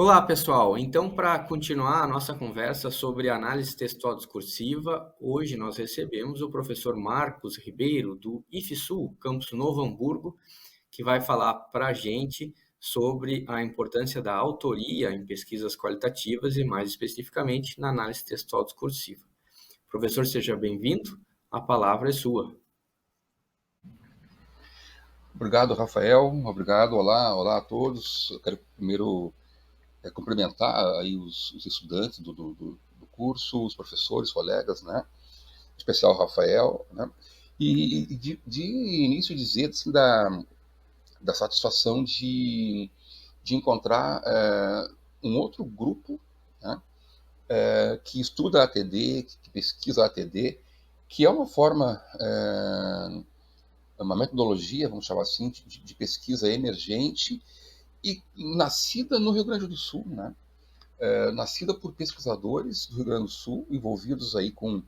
Olá, pessoal. Então, para continuar a nossa conversa sobre análise textual discursiva, hoje nós recebemos o professor Marcos Ribeiro, do IFSU, Campus Novo Hamburgo, que vai falar para a gente sobre a importância da autoria em pesquisas qualitativas e, mais especificamente, na análise textual discursiva. Professor, seja bem-vindo. A palavra é sua. Obrigado, Rafael. Obrigado. Olá a todos. Eu quero primeiro cumprimentar aí os estudantes do curso, os professores, colegas, né? Em especial o Rafael, né? E de início dizer assim, da satisfação de encontrar um outro grupo, né? Que estuda ATD, que pesquisa ATD, que é uma forma uma metodologia, vamos chamar assim, de pesquisa emergente e nascida no Rio Grande do Sul, né? Nascida por pesquisadores do Rio Grande do Sul, envolvidos aí com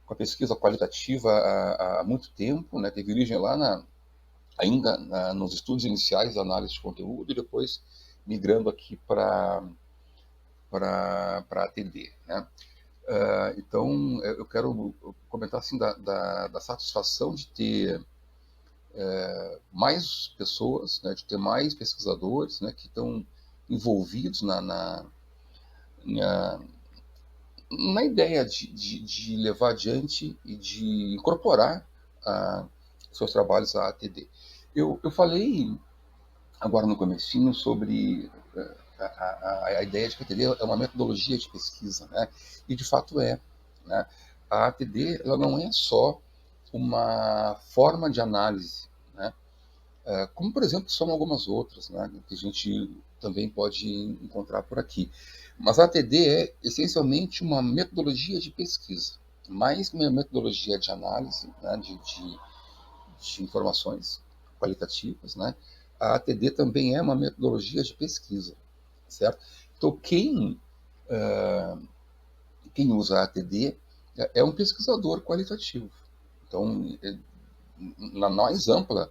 a pesquisa qualitativa há muito tempo, né? Teve origem lá ainda nos estudos iniciais da análise de conteúdo e depois migrando aqui para ATD, né? Então, eu quero comentar assim da satisfação de ter mais pessoas, né, de ter mais pesquisadores, né, que estão envolvidos na, na ideia de levar adiante e de incorporar a, seus trabalhos à ATD. Eu falei agora no comecinho sobre a ideia de que a ATD é uma metodologia de pesquisa, né? E de fato é, né? A ATD ela não é só uma forma de análise, né? Como, por exemplo, são algumas outras, né, que a gente também pode encontrar por aqui. Mas a ATD é essencialmente uma metodologia de pesquisa, mais que uma metodologia de análise, né, de informações qualitativas, né. A ATD também é uma metodologia de pesquisa, certo? Então, quem usa a ATD é um pesquisador qualitativo. Então, na mais ampla,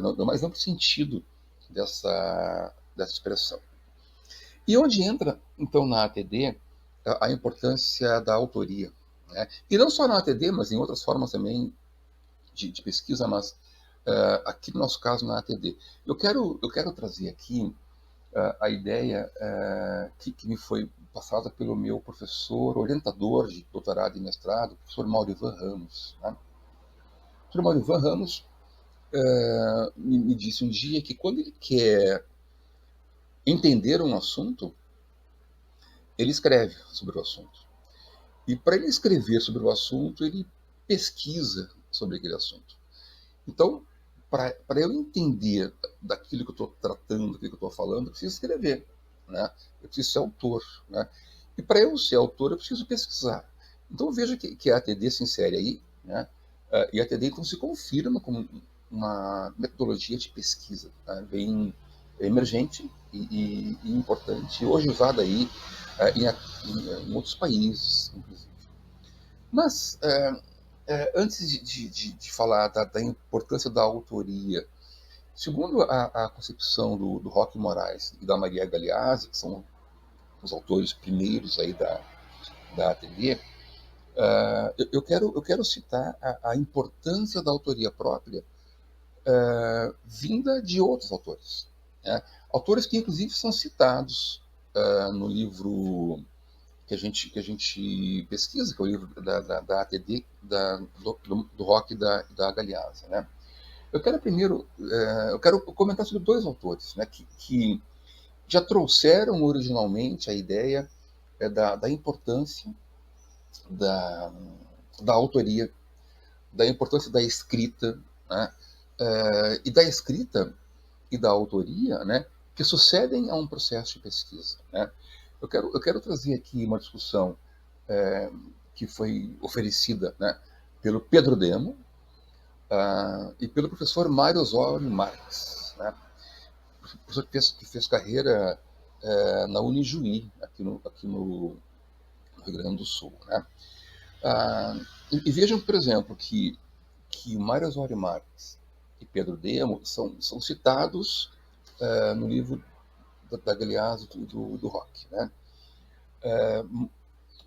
no mais amplo sentido dessa expressão. E onde entra, então, na ATD, a importância da autoria, né? E não só na ATD, mas em outras formas também de pesquisa, mas aqui no nosso caso na ATD. Eu quero trazer aqui a ideia que me foi passada pelo meu professor, orientador de doutorado e mestrado, o professor Maurivan Ramos, né? O professor Maurivan Ramos me disse um dia que quando ele quer entender um assunto, ele escreve sobre o assunto. E para ele escrever sobre o assunto, ele pesquisa sobre aquele assunto. Então, para eu entender daquilo que eu estou tratando, daquilo que eu estou falando, eu preciso escrever, né? Eu preciso ser autor, né? E para eu ser autor, eu preciso pesquisar. Então, veja que a ATD se insere aí, né? E a ATD então se confirma como uma metodologia de pesquisa, né? Bem emergente e importante, hoje usada aí em outros países, inclusive. Mas, antes de falar da importância da autoria, segundo a concepção do Roque Moraes e da Maria Galeazzi, que são os autores primeiros aí da ATD, eu quero citar a importância da autoria própria vinda de outros autores, né? Autores que, inclusive, são citados no livro que a gente pesquisa, que é o livro da ATD, do Roque e da Galeazzi, né? Eu quero comentar sobre dois autores, né, que já trouxeram originalmente a ideia da importância da, da autoria, da importância da escrita, né, e da escrita e da autoria, né, que sucedem a um processo de pesquisa, né. Eu quero trazer aqui uma discussão que foi oferecida, né, pelo Pedro Demo e pelo professor Mário Osório Marques, né, professor que fez carreira na Unijuí, aqui no Rio Grande do Sul, né. Ah, e vejam, por exemplo, que Mário Osório Marques e Pedro Demo são citados no livro da Galeazzi do Rock, né?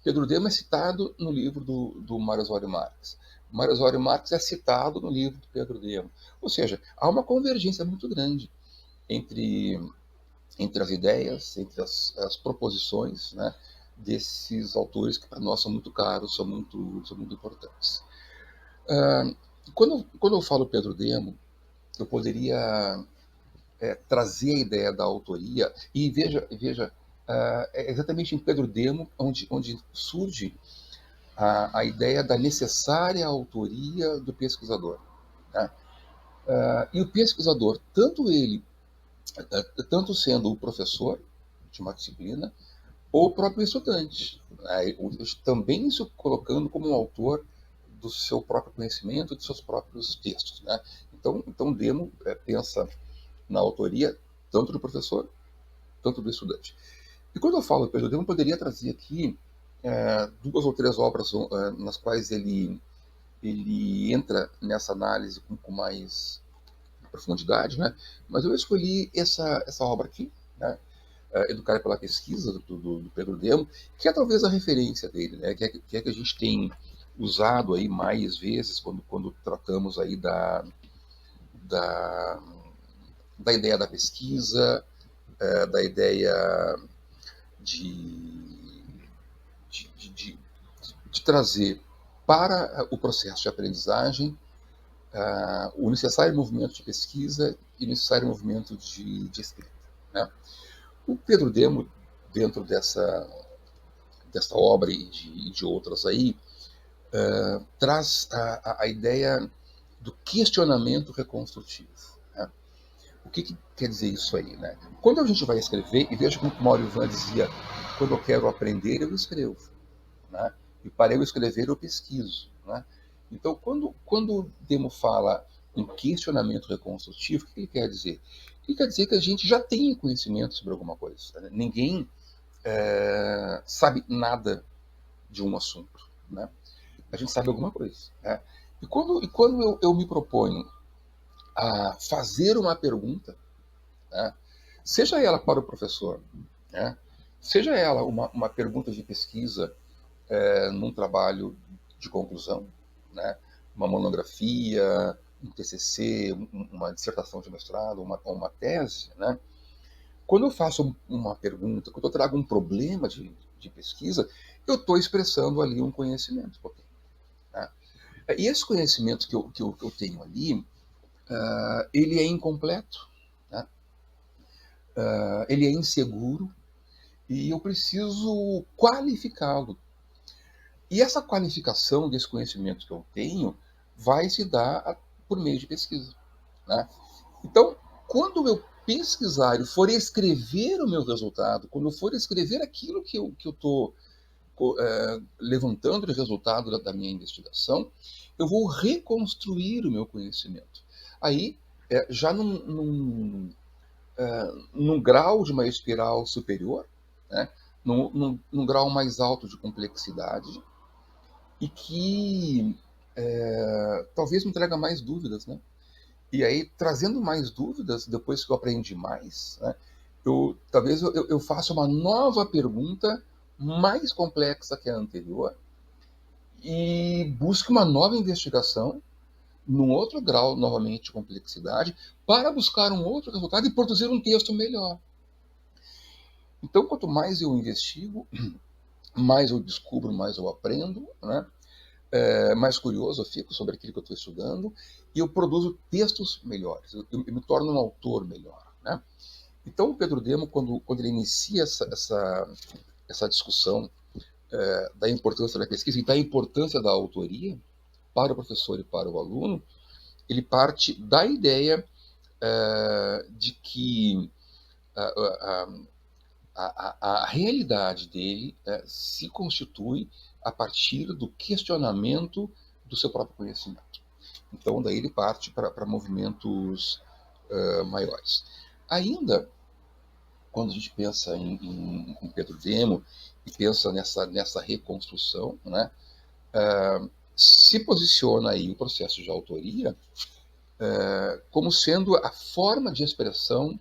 Pedro Demo é citado no livro do Mário Osório Marx. Mário Osório Marx é citado no livro do Pedro Demo. Ou seja, há uma convergência muito grande entre, entre as ideias, entre as proposições, né, desses autores que para nós são muito caros, são muito importantes. Quando eu falo Pedro Demo, eu poderia trazer a ideia da autoria, e veja é exatamente em Pedro Demo onde surge a ideia da necessária autoria do pesquisador. Né? E o pesquisador, tanto sendo o professor de uma disciplina, ou o próprio estudante, né? Também se colocando como um autor do seu próprio conhecimento, dos seus próprios textos. Né? Então Demo pensa na autoria tanto do professor, tanto do estudante. E quando eu falo Pedro Demo, eu poderia trazer aqui duas ou três obras nas quais ele entra nessa análise com mais profundidade, né? Mas eu escolhi essa obra aqui, né? Educar pela Pesquisa, do Pedro Demo, que é talvez a referência dele, né? Que a gente tem usado aí mais vezes quando tratamos aí da, da ideia da pesquisa, da ideia de, de, de, de trazer para o processo de aprendizagem o necessário movimento de pesquisa e o necessário movimento de escrita. Né? O Pedro Demo, dentro dessa obra e de outras aí, traz a ideia do questionamento reconstrutivo. Né? O que quer dizer isso aí? Né? Quando a gente vai escrever, e veja como o Mauro Ivan dizia, quando eu quero aprender, eu escrevo. Né? E para eu escrever, eu pesquiso. Né? Então, quando o Demo fala em questionamento reconstrutivo, o que ele quer dizer? Ele quer dizer que a gente já tem conhecimento sobre alguma coisa. Né? Ninguém sabe nada de um assunto. Né? A gente sabe alguma coisa. Né? E quando eu me proponho a fazer uma pergunta, né? Seja ela para o professor, né? Seja ela uma pergunta de pesquisa num trabalho de conclusão, né? Uma monografia, um TCC, uma dissertação de mestrado, uma tese, né? Quando eu faço uma pergunta, quando eu trago um problema de pesquisa, eu estou expressando ali um conhecimento. Né? E esse conhecimento que eu tenho ali, ele é incompleto, né? Ele é inseguro e eu preciso qualificá-lo. E essa qualificação desse conhecimento que eu tenho vai se dar por meio de pesquisa. Né? Então, quando eu pesquisar e for escrever o meu resultado, quando eu for escrever aquilo que eu estou levantando de resultado da minha investigação, eu vou reconstruir o meu conhecimento. Aí, já num grau de uma espiral superior, né? Num grau mais alto de complexidade, e que talvez me traga mais dúvidas, né? E aí, trazendo mais dúvidas, depois que eu aprendi mais, né, talvez eu faça uma nova pergunta mais complexa que a anterior e busque uma nova investigação num outro grau, novamente, de complexidade, para buscar um outro resultado e produzir um texto melhor. Então, quanto mais eu investigo, mais eu descubro, mais eu aprendo, né? Mais curioso eu fico sobre aquilo que eu estou estudando e eu produzo textos melhores, eu me torno um autor melhor. Né? Então, o Pedro Demo, quando ele inicia essa discussão da importância da pesquisa e da importância da autoria para o professor e para o aluno, ele parte da ideia de que a realidade dele se constitui a partir do questionamento do seu próprio conhecimento. Então, daí ele parte para movimentos maiores. Ainda, quando a gente pensa em Pedro Demo e pensa nessa reconstrução, né, se posiciona aí o processo de autoria como sendo a forma de expressão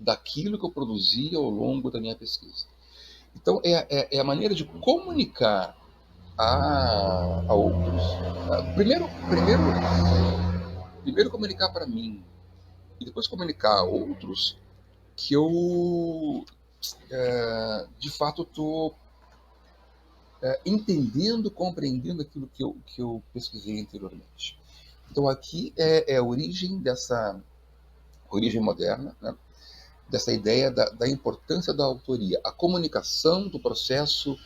daquilo que eu produzi ao longo da minha pesquisa. Então, é a maneira de comunicar a outros. Primeiro comunicar para mim e depois comunicar a outros que eu, de fato, estou entendendo, compreendendo aquilo que eu pesquisei anteriormente. Então, aqui é a origem dessa origem moderna, né? Dessa ideia da importância da autoria, a comunicação do processo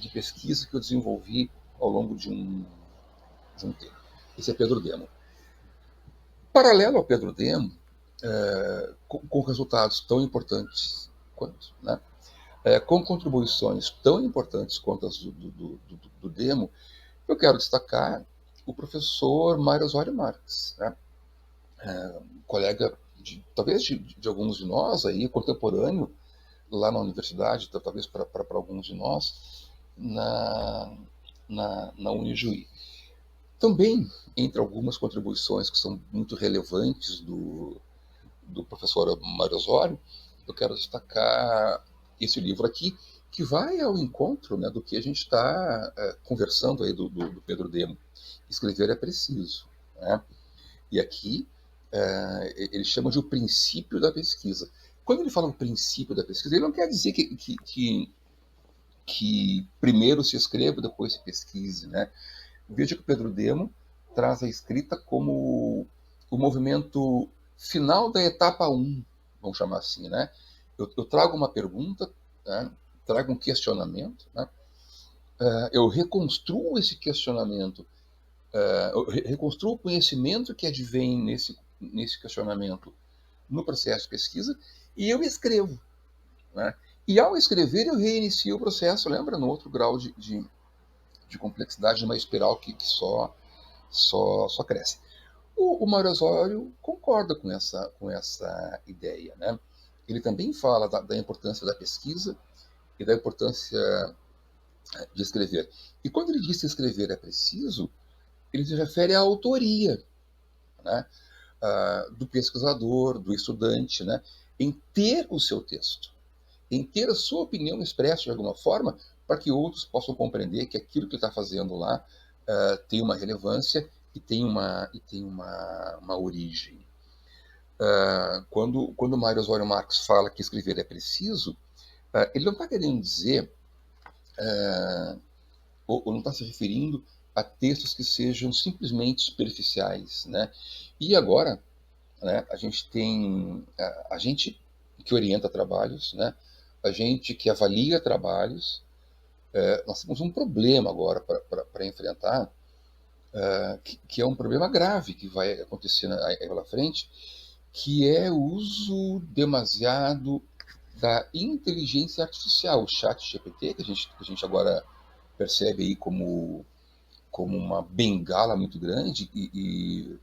de pesquisa que eu desenvolvi ao longo de um tempo. Esse é Pedro Demo. Paralelo ao Pedro Demo, com resultados tão importantes quanto, né? Com contribuições tão importantes quanto as do Demo, eu quero destacar o professor Mário Osório Marques, né? Colega, talvez de alguns de nós, aí, contemporâneo, lá na universidade, talvez para alguns de nós, na Unijuí. Também, entre algumas contribuições que são muito relevantes do professor Mário Osório, eu quero destacar esse livro aqui, que vai ao encontro, né, do que a gente está conversando aí do Pedro Demo. Escrever é preciso, né? E aqui ele chama de o princípio da pesquisa. Quando ele fala o princípio da pesquisa, ele não quer dizer que primeiro se escreva, depois se pesquise, né? Veja que o Pedro Demo traz a escrita como o movimento final da etapa 1, vamos chamar assim, né? Eu trago uma pergunta, né? Trago um questionamento, né? Eu reconstruo esse questionamento, eu reconstruo o conhecimento que advém nesse questionamento no processo de pesquisa e eu escrevo, né? E ao escrever eu reinicio o processo, lembra? No outro grau de complexidade, de uma espiral que só cresce. O Mário Osório concorda com essa ideia, né? Ele também fala da importância da pesquisa e da importância de escrever. E quando ele diz que escrever é preciso, ele se refere à autoria, né? Do pesquisador, do estudante, né? Em ter o seu texto, em ter a sua opinião expressa de alguma forma, para que outros possam compreender que aquilo que ele está fazendo lá tem uma relevância e tem uma origem. Quando Mário Osório Marques fala que escrever é preciso, ele não está querendo dizer, ou não está se referindo a textos que sejam simplesmente superficiais, né? E agora, né, a gente tem a gente que orienta trabalhos, né? A gente que avalia trabalhos, nós temos um problema agora para enfrentar, que é um problema grave que vai acontecer aí pela frente, que é o uso demasiado da inteligência artificial, o chat GPT, que a gente agora percebe aí como uma bengala muito grande que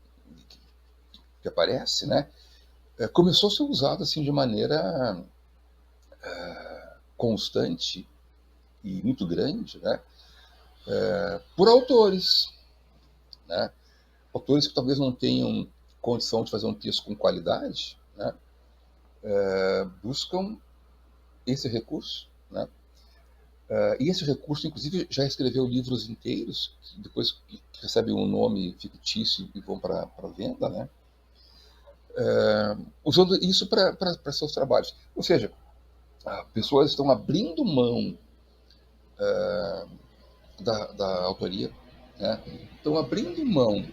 aparece, né? Começou a ser usado assim de maneira constante e muito grande, né? Por autores, né? Autores que talvez não tenham condição de fazer um texto com qualidade, né? Buscam esse recurso, né? E esse recurso, inclusive, já escreveu livros inteiros, que depois que recebem um nome fictício e vão para venda, né? Usando isso para seus trabalhos. Ou seja, pessoas estão abrindo mão da autoria, né? Estão abrindo mão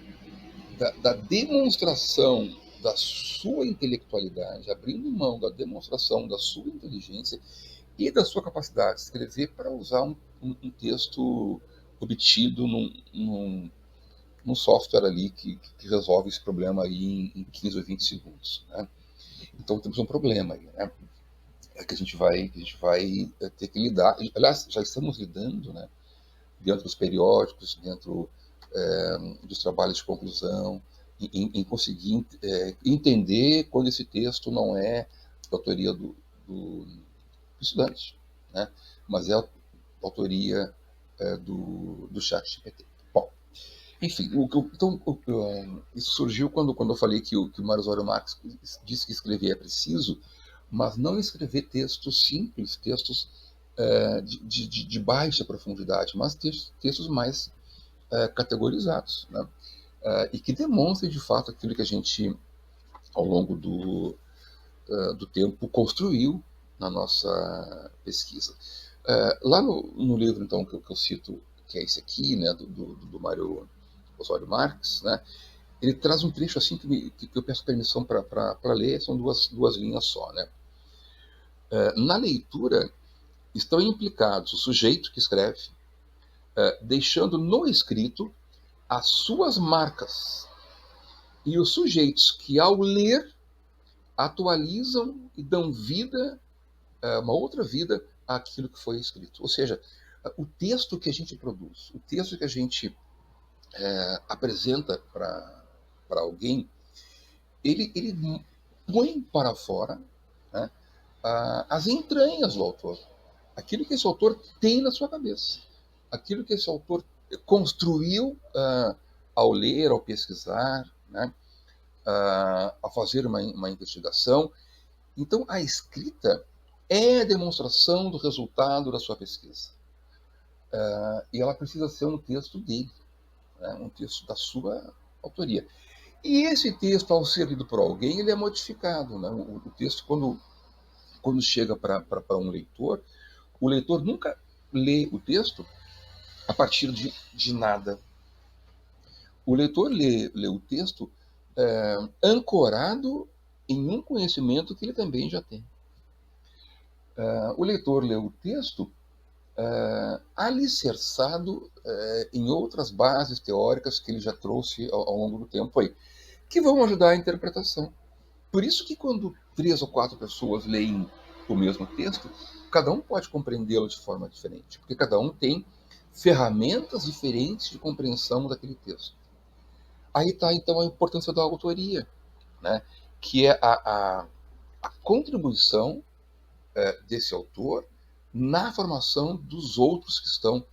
da demonstração da sua intelectualidade, abrindo mão da demonstração da sua inteligência e da sua capacidade de escrever para usar um texto obtido num software ali que resolve esse problema aí em 15 ou 20 segundos, né? Então temos um problema aí, né? Que a gente vai ter que lidar. Aliás, já estamos lidando, né? Dentro dos periódicos, dentro dos trabalhos de conclusão, em conseguir entender quando esse texto não é da autoria do estudante, né? Mas é a autoria do chat GPT. Bom, Enfim, isso surgiu quando eu falei que o Mário Osório Marx disse que escrever é preciso, mas não escrever textos simples, textos de baixa profundidade, mas textos mais categorizados, né? E que demonstrem de fato aquilo que a gente, ao longo do tempo, construiu na nossa pesquisa. Lá no livro, então, que eu cito, que é esse aqui, né, do Mário Osório Marx, né, ele traz um trecho assim que eu peço permissão para ler, são duas linhas só. Né? Na leitura estão implicados o sujeito que escreve, deixando no escrito as suas marcas, e os sujeitos que, ao ler, atualizam e dão vida, uma outra vida, àquilo que foi escrito. Ou seja, o texto que a gente produz, o texto que a gente apresenta para alguém, ele põe para fora, né, as entranhas do autor. Aquilo que esse autor tem na sua cabeça. Aquilo que esse autor construiu ao ler, ao pesquisar, né, ao fazer uma investigação. Então, a escrita é a demonstração do resultado da sua pesquisa. E ela precisa ser um texto dele, né, um texto da sua autoria. E esse texto, ao ser lido por alguém, ele é modificado. Né? O texto, quando chega para um leitor, o leitor nunca lê o texto a partir de nada. O leitor lê o texto ancorado em um conhecimento que ele também já tem. O leitor lê o texto alicerçado em outras bases teóricas que ele já trouxe ao longo do tempo aí, que vão ajudar a interpretação. Por isso que quando 3 ou 4 pessoas leem o mesmo texto, cada um pode compreendê-lo de forma diferente, porque cada um tem ferramentas diferentes de compreensão daquele texto. Aí está, então, a importância da autoria, né? Que é a contribuição desse autor na formação dos outros que estão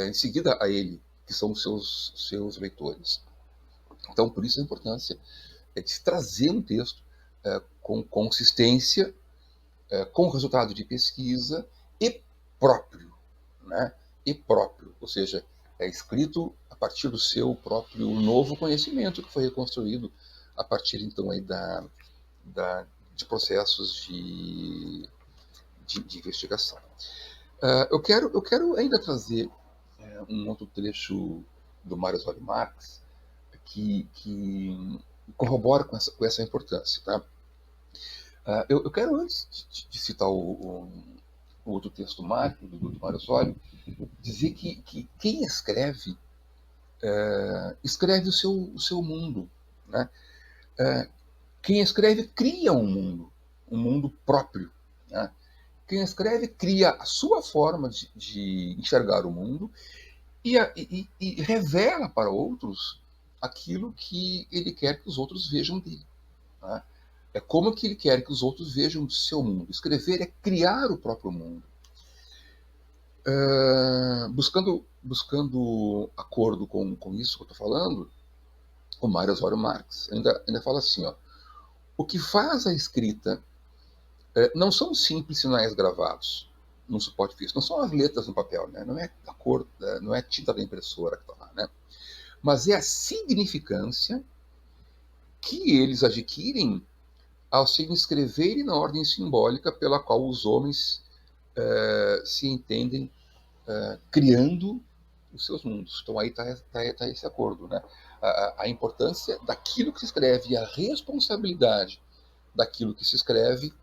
em seguida a ele, que são os seus leitores. Então, por isso a importância de trazer um texto com consistência, com resultado de pesquisa e próprio, né? E próprio, ou seja, é escrito a partir do seu próprio novo conhecimento que foi reconstruído a partir então aí de processos de investigação. Eu quero ainda trazer um outro trecho do Mário Osório Marx que corrobora com essa importância. Tá? Eu quero, antes de citar o outro texto do Mário Osório, dizer que quem escreve, escreve o seu mundo. Né? Quem escreve cria um mundo próprio. Né? Quem escreve cria a sua forma de enxergar o mundo e revela para outros aquilo que ele quer que os outros vejam dele. Né? É como que ele quer que os outros vejam do seu mundo. Escrever é criar o próprio mundo. Buscando acordo com isso que eu estou falando, o Mário Osório Marx ainda fala assim, ó, o que faz a escrita não são simples sinais gravados num suporte físico, não são as letras no papel, né? Não é a cor, não é a tinta da impressora que está lá, né? Mas é a significância que eles adquirem ao se inscreverem na ordem simbólica pela qual os homens se entendem criando os seus mundos. Então aí está esse acordo, né? A importância daquilo que se escreve e a responsabilidade daquilo que se escreve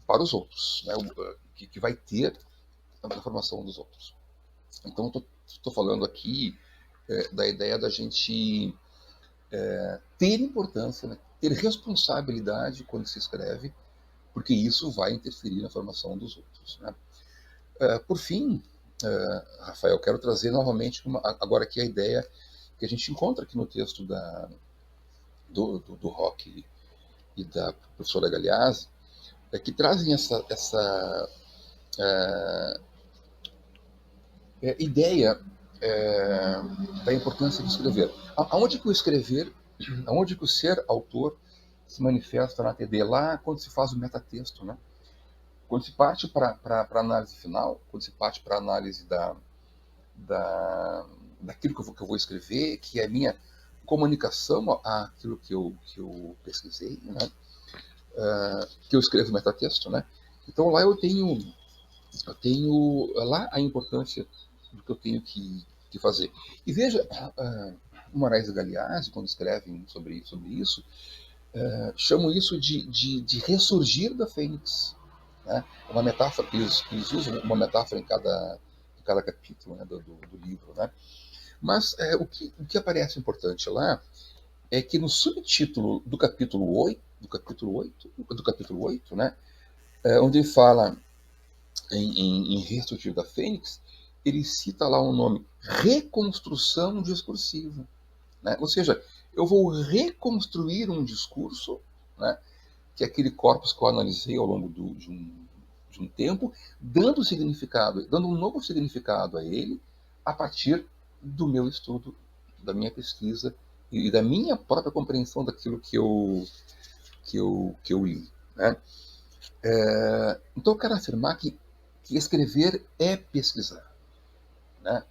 para os outros, né? Que vai ter a formação dos outros. Então estou falando aqui da ideia da gente ter importância, né? Ter responsabilidade quando se escreve, porque isso vai interferir na formação dos outros. Né? Por fim, Rafael, quero trazer novamente agora aqui a ideia que a gente encontra aqui no texto do Rock e da professora Galeazzi, que trazem essa ideia da importância de escrever. Aonde que o escrever, aonde que o ser autor se manifesta na TD? Lá quando se faz o metatexto, né? Quando se parte para a análise final, quando se parte para a análise da, daquilo que eu vou escrever, que é a minha comunicação àquilo que eu pesquisei, né? Que eu escrevo metatexto, né? Então lá eu tenho lá a importância do que eu tenho que fazer. E veja, o Moraes e Galeazzi, quando escrevem sobre isso, chamam isso de ressurgir da fênix. Né? Uma metáfora que eles usam, uma metáfora em cada capítulo, né, do livro. Né? Mas o que aparece importante lá é que no subtítulo do capítulo 8 né, onde ele fala em Ressurgir da Fênix, ele cita lá o nome reconstrução discursiva. Né? Ou seja, eu vou reconstruir um discurso, né, que é aquele corpus que eu analisei ao longo de um tempo, dando significado, dando um novo significado a ele a partir do meu estudo, da minha pesquisa e da minha própria compreensão daquilo que eu li. Né? Então eu quero afirmar que escrever é pesquisar. Né?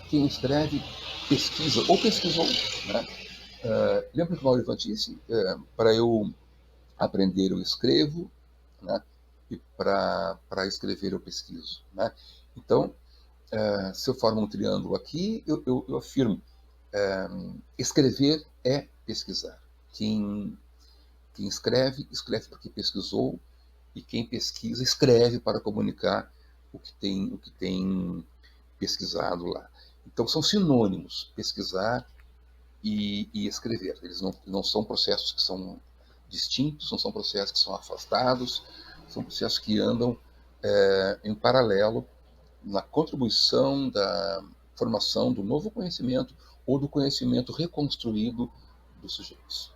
Quem escreve pesquisa, ou pesquisou. Né? Lembra que o Maurício disse? Para eu aprender eu escrevo, né? E para escrever eu pesquiso. Né? Então, se eu formo um triângulo aqui, eu afirmo, escrever é pesquisar. Quem escreve, escreve porque pesquisou, e quem pesquisa, escreve para comunicar o que tem pesquisado lá. Então, são sinônimos, pesquisar e escrever. Eles não são processos que são distintos, não são processos que são afastados, são processos que andam em paralelo na contribuição da formação do novo conhecimento ou do conhecimento reconstruído dos sujeitos.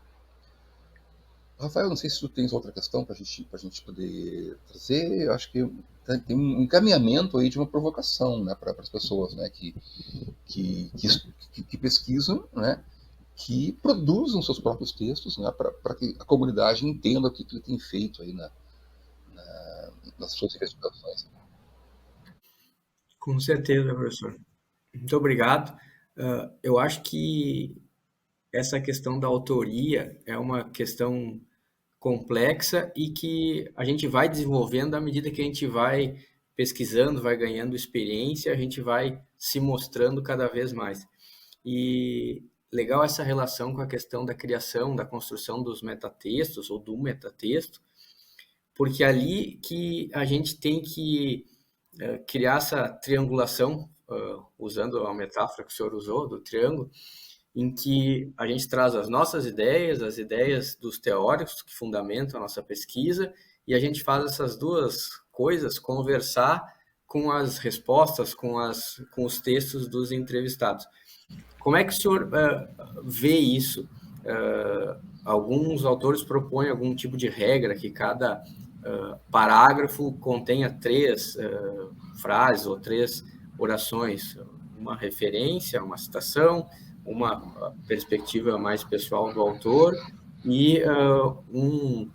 Rafael, não sei se tu tens outra questão para a gente poder trazer. Eu acho que tem um encaminhamento aí de uma provocação, né, para as pessoas, né, que pesquisam, né, que produzam seus próprios textos, né, para que a comunidade entenda o que ele tem feito aí nas suas investigações. Com certeza, professor. Muito obrigado. Eu acho que essa questão da autoria é uma questão complexa e que a gente vai desenvolvendo à medida que a gente vai pesquisando, vai ganhando experiência, a gente vai se mostrando cada vez mais. E legal essa relação com a questão da criação, da construção dos metatextos ou do metatexto, porque é ali que a gente tem que criar essa triangulação, usando a metáfora que o senhor usou do triângulo, em que a gente traz as nossas ideias, as ideias dos teóricos que fundamentam a nossa pesquisa, e a gente faz essas duas coisas conversar com as respostas, com os textos dos entrevistados. Como é que o senhor vê isso? Alguns autores propõem algum tipo de regra que cada parágrafo contenha 3 frases ou 3 orações, uma referência, uma citação, uma perspectiva mais pessoal do autor e um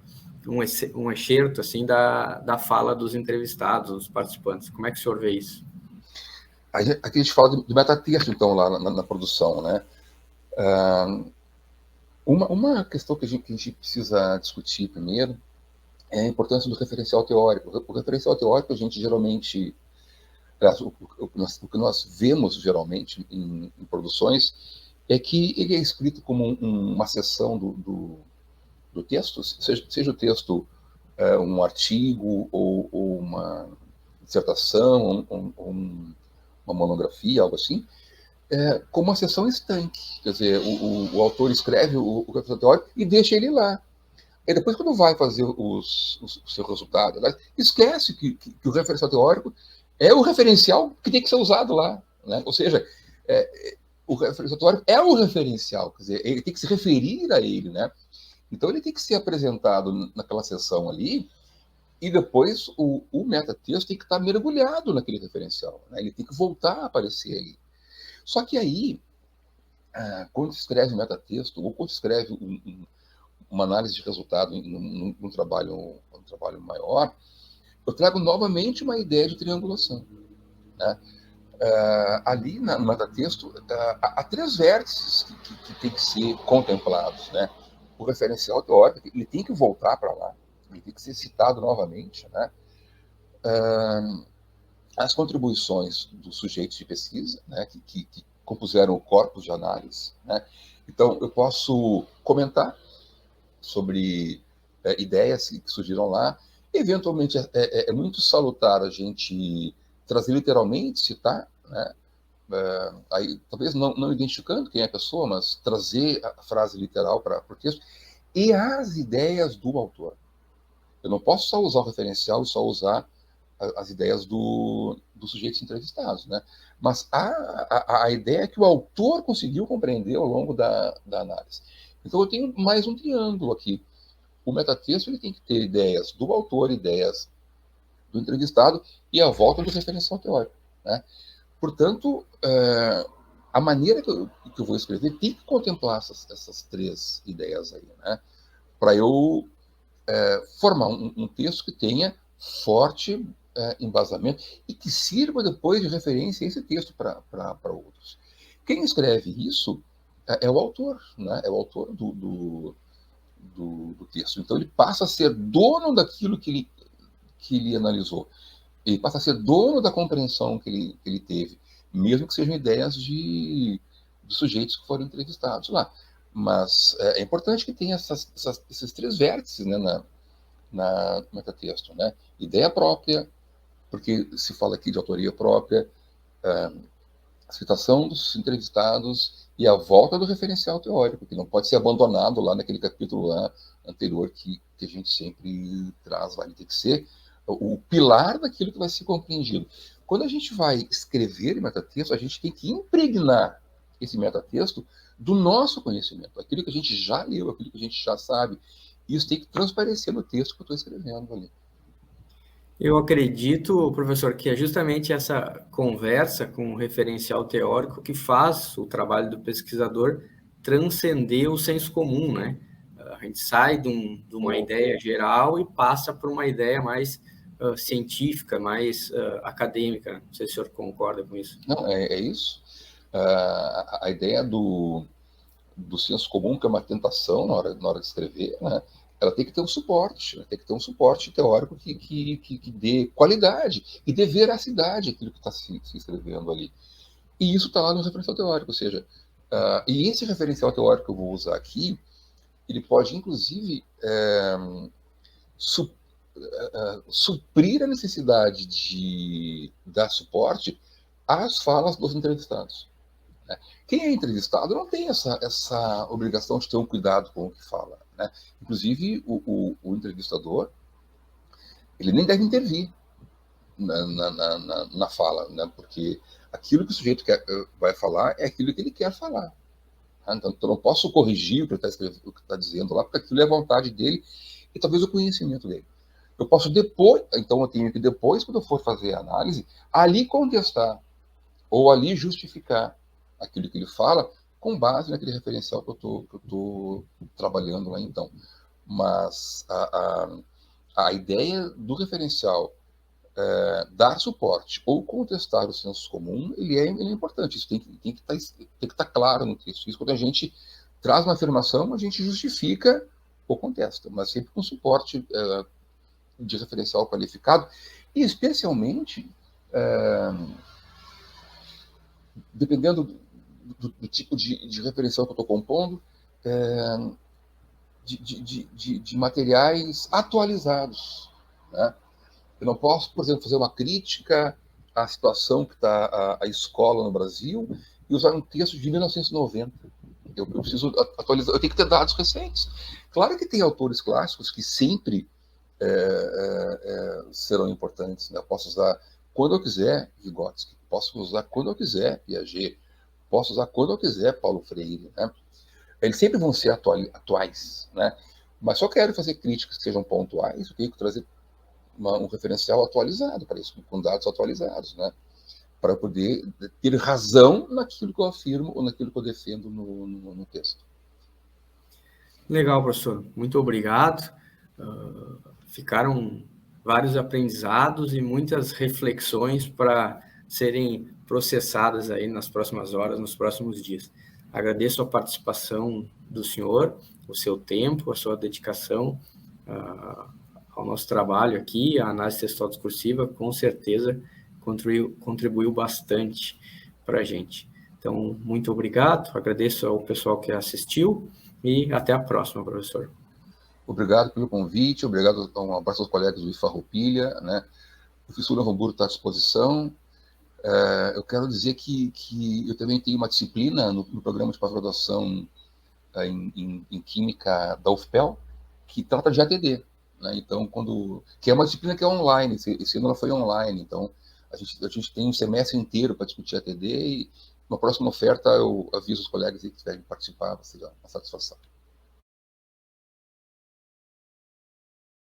excerto assim da fala dos entrevistados, dos participantes. Como é que o senhor vê isso? Aqui a gente fala de metatexto, então, lá na produção, né? Uma questão que a gente precisa discutir primeiro é a importância do referencial teórico. O referencial teórico, a gente geralmente, o que nós vemos geralmente em produções é que ele é escrito como uma seção do texto, seja o texto um artigo ou uma dissertação, uma monografia, algo assim, como uma seção estanque. Quer dizer, o autor escreve o referencial teórico e deixa ele lá. E depois, quando vai fazer o seu resultado, esquece que o referencial teórico é o referencial que tem que ser usado lá. Né? Ou seja, o referencial teórico é o referencial, quer dizer, ele tem que se referir a ele. Né? Então, ele tem que ser apresentado naquela sessão ali, e depois o metatexto tem que estar mergulhado naquele referencial. Né? Ele tem que voltar a aparecer ali. Só que aí, quando se escreve um metatexto, ou quando se escreve uma análise de resultado num trabalho maior, eu trago novamente uma ideia de triangulação. Né? Ali no metatexto, há três vértices que tem que ser contemplados. Né? O referencial teórico, ele tem que voltar para lá, ele tem que ser citado novamente. Né? As contribuições dos sujeitos de pesquisa, né, que compuseram o corpus de análise. Né? Então, eu posso comentar sobre ideias que surgiram lá. Eventualmente, é muito salutar a gente trazer literalmente, citar, né? Aí, talvez não identificando quem é a pessoa, mas trazer a frase literal para o texto, e as ideias do autor. Eu não posso só usar o referencial e só usar as ideias dos sujeitos entrevistados, né? Mas a ideia que o autor conseguiu compreender ao longo da análise. Então, eu tenho mais um triângulo aqui. O metatexto ele tem que ter ideias do autor, ideias do entrevistado e a volta do referencial teórico. Né? Portanto, a maneira que eu vou escrever tem que contemplar essas três ideias aí, né? Para eu formar um texto que tenha forte embasamento e que sirva depois de referência a esse texto para outros. Quem escreve isso é o autor, né? É o autor do texto. Então ele passa a ser dono daquilo que ele analisou. Ele passa a ser dono da compreensão que ele teve, mesmo que sejam ideias de sujeitos que foram entrevistados lá. Mas é importante que tenha esses três vértices, né, no metatexto. Né? Ideia própria, porque se fala aqui de autoria própria, a citação dos entrevistados e a volta do referencial teórico, que não pode ser abandonado lá naquele capítulo lá anterior que a gente sempre traz, vai ter que ser o pilar daquilo que vai ser compreendido. Quando a gente vai escrever metatexto, a gente tem que impregnar esse metatexto do nosso conhecimento, aquilo que a gente já leu, aquilo que a gente já sabe. Isso tem que transparecer no texto que eu estou escrevendo ali. Eu acredito, professor, que é justamente essa conversa com o referencial teórico que faz o trabalho do pesquisador transcender o senso comum, né? A gente sai de uma ideia geral e passa para uma ideia mais científica, mais acadêmica. Não sei se o senhor concorda com isso. Não, é isso. A ideia do senso comum, que é uma tentação na hora de escrever, né? Ela tem que ter um suporte, né? Tem que ter um suporte teórico que dê qualidade e dê veracidade àquilo que está se escrevendo ali. E isso está lá no referencial teórico, ou seja, e esse referencial teórico que eu vou usar aqui, ele pode, inclusive, suprir a necessidade de dar suporte às falas dos entrevistados. Né? Quem é entrevistado não tem essa obrigação de ter um cuidado com o que fala. Né? Inclusive, o entrevistador ele nem deve intervir na fala, né? Porque aquilo que o sujeito vai falar é aquilo que ele quer falar. Tá? Então, eu não posso corrigir o que está dizendo lá, porque aquilo é a vontade dele e talvez o conhecimento dele. Eu posso depois, então eu tenho que depois, quando eu for fazer a análise, ali contestar ou ali justificar aquilo que ele fala com base naquele referencial que eu estou trabalhando lá então. Mas a ideia do referencial dar suporte ou contestar o senso comum, ele é importante. Isso tem que estar claro no texto. Isso, quando a gente traz uma afirmação, a gente justifica ou contesta, mas sempre com suporte de referencial qualificado, e especialmente dependendo do tipo de referencial que eu estou compondo, de materiais atualizados. Né? Eu não posso, por exemplo, fazer uma crítica à situação que está a escola no Brasil e usar um texto de 1990. Eu preciso atualizar, eu tenho que ter dados recentes. Claro que tem autores clássicos que sempre serão importantes. Né? Eu posso usar quando eu quiser Vygotsky, posso usar quando eu quiser Piaget, posso usar quando eu quiser Paulo Freire. Né? Eles sempre vão ser atuais. Né? Mas só quero fazer críticas que sejam pontuais, eu tenho que trazer um referencial atualizado para isso, com dados atualizados, né? para poder ter razão naquilo que eu afirmo ou naquilo que eu defendo no texto. Legal, professor. Muito obrigado. Ficaram vários aprendizados e muitas reflexões para serem processadas aí nas próximas horas, nos próximos dias. Agradeço a participação do senhor, o seu tempo, a sua dedicação ao nosso trabalho aqui. A análise textual discursiva, com certeza, contribuiu bastante para a gente. Então, muito obrigado. Agradeço ao pessoal que assistiu e até a próxima, professor. Obrigado pelo convite, obrigado, um abraço aos colegas do Farroupilha, né? O Professor Novo Hamburgo está à disposição. Eu quero dizer que eu também tenho uma disciplina no programa de pós-graduação em Química da UFPEL, que trata de ATD. Né? Então, que é uma disciplina que é online, esse ano ela foi online, então a gente tem um semestre inteiro para discutir ATD e na próxima oferta eu aviso os colegas que quiserem participar, vai ser uma satisfação.